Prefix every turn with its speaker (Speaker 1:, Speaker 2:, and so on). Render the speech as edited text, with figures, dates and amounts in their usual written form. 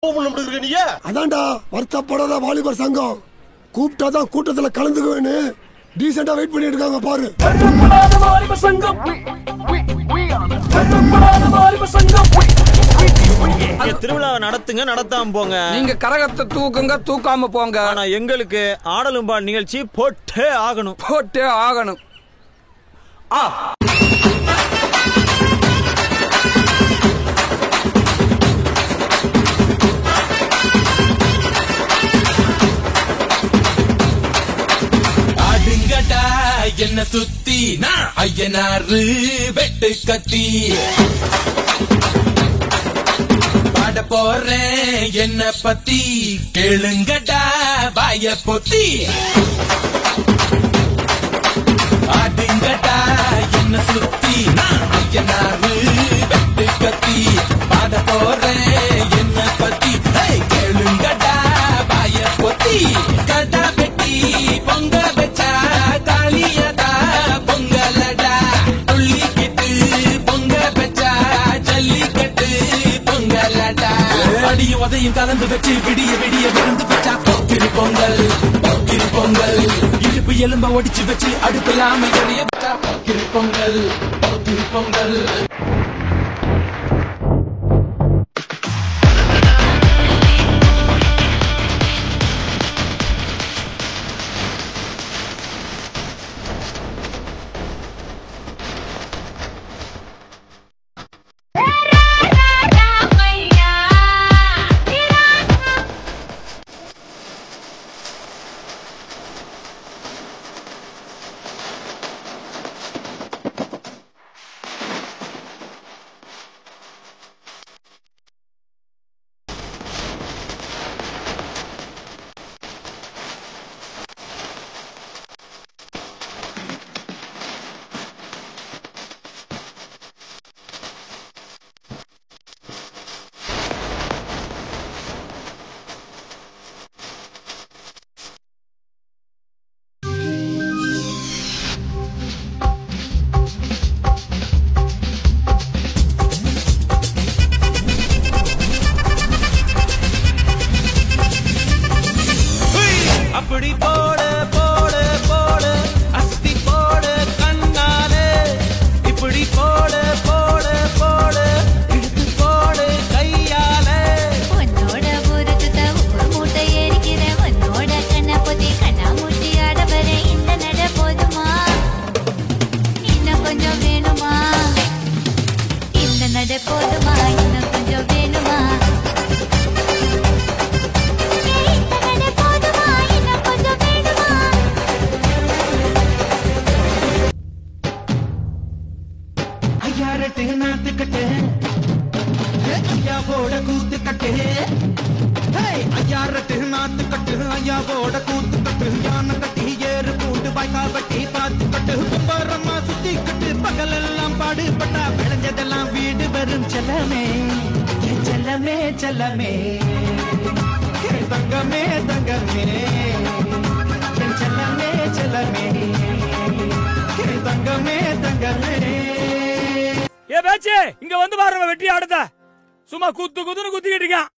Speaker 1: அதான்டா வருத்தப்படாத வாலிபர் சங்கம் கூப்பிட்டாதான் கூட்டத்துல கலந்துக்குவேன்னு டீசெண்டா வெயிட் பண்ணிட்டு இருக்காங்க பாரு.
Speaker 2: திருவிழாவை நடத்துங்க, நடத்தாம போங்க.
Speaker 3: நீங்க கரகத்தை தூக்குங்க, தூக்காம போங்க.
Speaker 2: ஆனா எங்களுக்கு ஆடலும்பா நிகழ்ச்சி போட்டே ஆகணும்,
Speaker 3: போட்டே ஆகணும்.
Speaker 4: ஆடுங்கடா என்ன சுத்தி நான் ஐயனாரு வெட்டு கத்தி பாட போறேன் என்ன பத்தி கேளுங்கடா வாய பொத்தி. ஆடுங்கடா என்ன சுத்தி நான் ஐயனாரு வெட்டு கத்தி பாட போறேன் என்ன பத்தி கேளுங்கடா வாய பொத்தி. கடா வெட்டி பொங்க வச்சா காளியதா பொங்கலடா துள்ளிக்கிட்டு பொங்க வச்சா ஜல்லிக்கட்டு பொங்கலடா. அடிய உதையும் கலந்து வச்சு விடிய விடிய விழுந்து வச்சா போக்கிரி பொங்கல், போக்கிரி பொங்கல். இடுப்பு எலும்ப ஒடிச்சு வச்சு அடுப்பில்லாம எறிய வச்சா போக்கிரி பொங்கல், போக்கிரி பொங்கல். அப்படி போடு போடு போடு அஸ்தி போடு கண்ணாலே இப்படி போடு போடு போடு இழுத்து போடு கையாலே.
Speaker 5: உன்னோட ஊருக்கு ஒரு மூட்டை ஏறிக்கிற உன்னோட கண்ண பொத்தி கண்ணா மூட்டி ஆட வர இந்த நட போதுமா இன்னும் கொஞ்சம் வேணுமா, இந்த நட போதுமா இன்னும் கொஞ்சம் வேணுமா.
Speaker 4: ஐயாரட்டு நாத்துக்கட்டு ஐயாவோட கூத்துக்கட்டு, ஐயாரட்டு நாத்துக்கட்டு ஐயாவோட கூத்துக்கட்டு. யானை கட்டி ஏறு கூட்டு வாய்க்கால் வட்டி பாத்துக்கட்டு கும்பரம்மா சுத்தி கட்டு பகலெல்லாம் பாடுபட்டா விளைஞ்சதெல்லாம் வீடு வரும் செல்லமே செல்லமே செல்லமே தங்கமே தங்கமே செல்லமே செல்லமே தங்கமே தங்கமே.
Speaker 3: ஏ பேச்சு இங்க வந்து பாருங்க, வெட்டி ஆடுத சும்மா குத்து குத்துன்னு குத்திக்கிட்டு இருக்கான்.